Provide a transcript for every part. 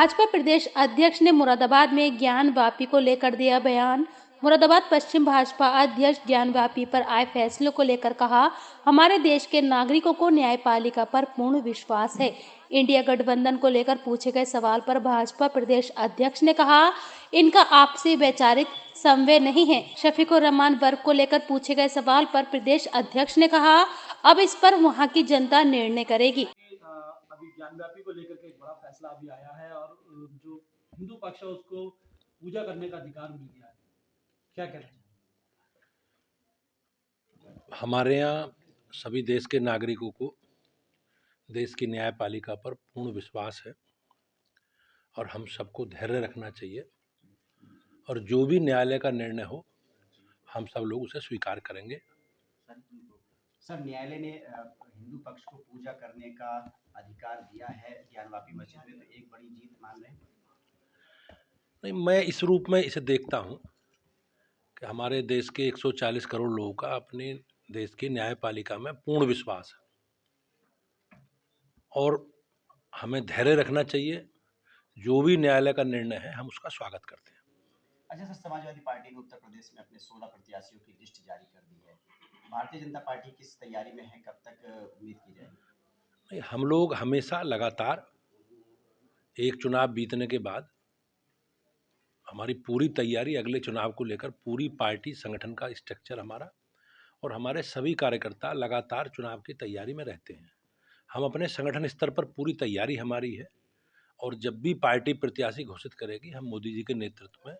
भाजपा प्रदेश अध्यक्ष ने मुरादाबाद में ज्ञानवापी को लेकर दिया बयान। मुरादाबाद पश्चिम भाजपा अध्यक्ष ज्ञानवापी पर आए फैसलों को लेकर कहा, हमारे देश के नागरिकों को न्यायपालिका पर पूर्ण विश्वास है। इंडिया गठबंधन को लेकर पूछे गए सवाल पर भाजपा प्रदेश अध्यक्ष ने कहा, इनका आपसी वैचारिक समन्वय नहीं है। शफीकुर रहमान वर्ग को लेकर पूछे गए सवाल पर प्रदेश अध्यक्ष ने कहा, अब इस पर वहां की जनता निर्णय करेगी। अभी ज्ञानव्यापी को लेकर के एक बड़ा फैसला अभी आया है और जो हिंदू पक्ष है उसको पूजा करने का अधिकार मिल गया है, क्या कहना चाहिए? हमारे यहाँ सभी देश के नागरिकों को देश की न्यायपालिका पर पूर्ण विश्वास है और हम सबको धैर्य रखना चाहिए और जो भी न्यायालय का निर्णय हो हम सब लोग उसे स्वीकार करेंगे। सर, न्यायालय ने हिंदू पक्ष को पूजा करने का अधिकार दिया है ज्ञानवापी मस्जिद में, तो एक बड़ी जीत मान रहे हैं? नहीं, मैं इस रूप में इसे देखता हूँ कि हमारे देश के 140 करोड़ लोगों का अपने देश की न्यायपालिका में पूर्ण विश्वास है और हमें धैर्य रखना चाहिए। जो भी न्यायालय का निर्णय है हम उसका स्वागत करते हैं। अच्छा सर, समाजवादी पार्टी ने उत्तर प्रदेश में अपने 16 प्रत्याशियों की लिस्ट जारी कर दी है। भारतीय जनता पार्टी किस तैयारी में है, कब तक उम्मीद की जाएगी? नहीं, हम लोग हमेशा लगातार एक चुनाव बीतने के बाद हमारी पूरी तैयारी अगले चुनाव को लेकर, पूरी पार्टी संगठन का स्ट्रक्चर हमारा और हमारे सभी कार्यकर्ता लगातार चुनाव की तैयारी में रहते हैं। हम अपने संगठन स्तर पर पूरी तैयारी हमारी है और जब भी पार्टी प्रत्याशी घोषित करेगी हम मोदी जी के नेतृत्व में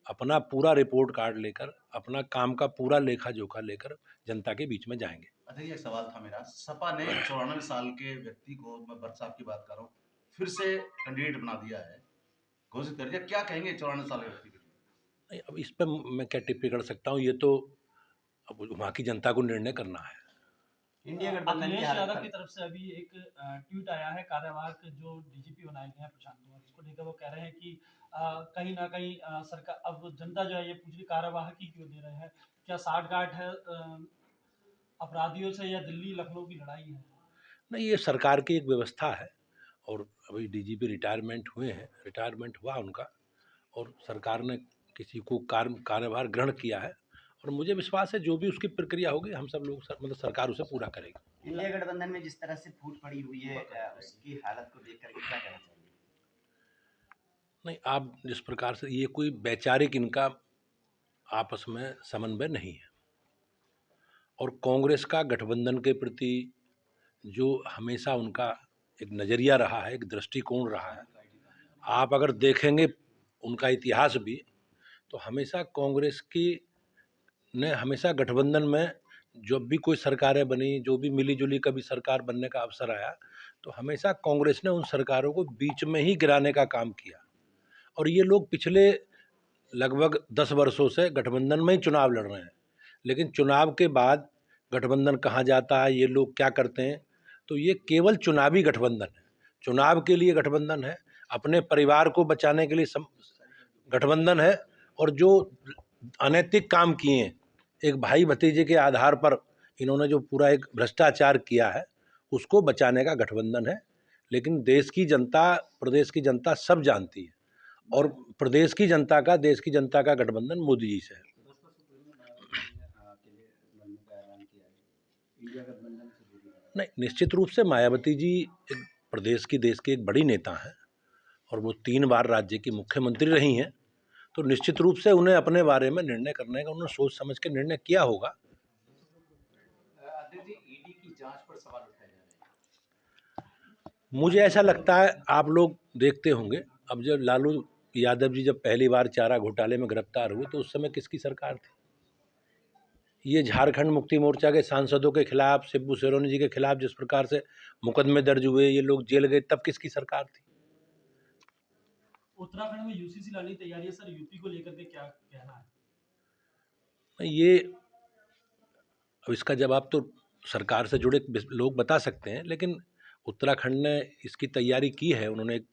अपना पूरा रिपोर्ट कार्ड लेकर, अपना काम का पूरा लेखा जोखा लेकर जनता के बीच में जाएंगे। अच्छा, ये सवाल था मेरा। सपा ने 94 साल के व्यक्ति को, मैं भट्ट साहब की बात कर रहा हूँ, फिर से कैंडिडेट बना दिया है, घोषित कर दिया। क्या कहेंगे 94 साल के व्यक्ति के लिए? नहीं, अब इस पर मैं क्या टिप्पणी कर सकता हूँ, ये तो अब वहाँ की जनता को निर्णय करना है। इंडिया गठबंधन अखिलेश यादव की तरफ से अभी एक ट्वीट आया है, कार्यवाहक जो डीजीपी बनाए गए हैं प्रशांत कुमार, इसको लेकर वो कह रहे हैं कि कहीं ना कहीं सरकार, अब जनता जो है ये पूछ रही कार्यवाहक ही क्यों दे रहे हैं, क्या साठगांठ है अपराधियों से या दिल्ली लखनऊ की लड़ाई है? नहीं, ये सरकार की एक व्यवस्था है और अभी डीजीपी रिटायरमेंट हुए हैं, रिटायरमेंट हुआ उनका और सरकार ने किसी को कार्यभार ग्रहण किया है और मुझे विश्वास है जो भी उसकी प्रक्रिया होगी हम सब लोग मतलब सरकार उसे पूरा करेगी। इंडिया गठबंधन में जिस तरह से फूट पड़ी हुई है, उसकी हालत को देख करके क्या कहना चाहिए? नहीं, आप जिस प्रकार से, ये कोई वैचारिक इनका आपस में समन्वय नहीं है और कांग्रेस का गठबंधन के प्रति जो हमेशा उनका एक नज़रिया रहा है, एक दृष्टिकोण रहा है, आप अगर देखेंगे उनका इतिहास भी, तो हमेशा कांग्रेस की ने हमेशा गठबंधन में जब भी कोई सरकारें बनी, जो भी मिली जुली कभी सरकार बनने का अवसर आया, तो हमेशा कांग्रेस ने उन सरकारों को बीच में ही गिराने का काम किया और ये लोग पिछले लगभग 10 वर्षों से गठबंधन में ही चुनाव लड़ रहे हैं। लेकिन चुनाव के बाद गठबंधन कहाँ जाता है, ये लोग क्या करते हैं, तो ये केवल चुनावी गठबंधन है, चुनाव के लिए गठबंधन है, अपने परिवार को बचाने के लिए गठबंधन है और जो अनैतिक काम किए हैं, एक भाई भतीजे के आधार पर इन्होंने जो पूरा एक भ्रष्टाचार किया है, उसको बचाने का गठबंधन है। लेकिन देश की जनता, प्रदेश की जनता सब जानती है और प्रदेश की जनता का, देश की जनता का गठबंधन मोदी जी से है। नहीं, निश्चित रूप से मायावती जी एक प्रदेश की, देश की एक बड़ी नेता हैं और वो 3 बार राज्य की मुख्यमंत्री रही हैं, तो निश्चित रूप से उन्हें अपने बारे में निर्णय करने का, उन्होंने सोच समझ के निर्णय किया होगा। ईडी की जांच पर सवाल उठाए जा रहे हैं। मुझे ऐसा लगता है, आप लोग देखते होंगे, अब जब लालू यादव जी जब पहली बार चारा घोटाले में गिरफ्तार हुए तो उस समय किसकी सरकार थी? ये झारखंड मुक्ति मोर्चा के सांसदों के खिलाफ, शिबू सोरेन जी के खिलाफ जिस प्रकार से मुकदमे दर्ज हुए, ये लोग जेल गए, तब किसकी सरकार थी? उत्तराखंड में यूसीसी लाने की तैयारी है सर, यूपी को लेकर के क्या कहना है? ये अब इसका जवाब तो सरकार से जुड़े लोग बता सकते हैं, लेकिन उत्तराखंड ने इसकी तैयारी की है, उन्होंने एक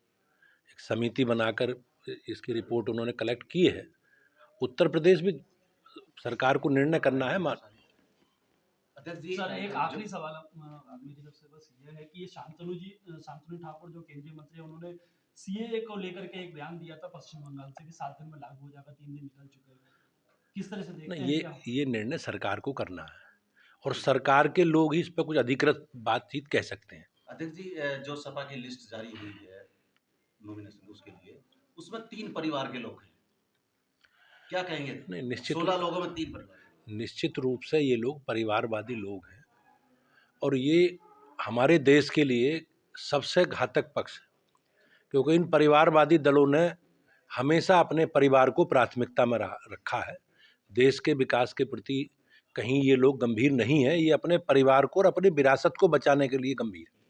समिति बनाकर इसकी रिपोर्ट उन्होंने कलेक्ट की है। उत्तर प्रदेश भी सरकार को निर्णय करना है। सर, एक आखिरी सवाल मेरी तरफ से बस ये है कि ये शांतनु ठाकुर जो केंद्रीय मंत्री है, उन्होंने सीएए को लेकर के एक बयान दिया था पश्चिम बंगाल से कि 7 दिन में लागू हो जाएगा, 3 दिन निकल चुके हैं। किस तरह से देखते नहीं, हैं क्या? ये निर्णय सरकार को करना है और सरकार के लोग ही इस पर कुछ अधिकृत बातचीत कह सकते हैं। अध्यक्ष जी, जो सपा की लिस्ट जारी हुई है नॉमिनेशन उसके लिए, उसमें 3 परिवार के लोग हैं। क्या कहेंगे? नहीं, 16 लोगों में 3 परिवार। निश्चित रूप से ये लोग परिवारवादी लोग हैं और ये हमारे देश के लिए सबसे घातक पक्ष है, क्योंकि इन परिवारवादी दलों ने हमेशा अपने परिवार को प्राथमिकता में रखा है। देश के विकास के प्रति कहीं ये लोग गंभीर नहीं है, ये अपने परिवार को और अपनी विरासत को बचाने के लिए गंभीर है।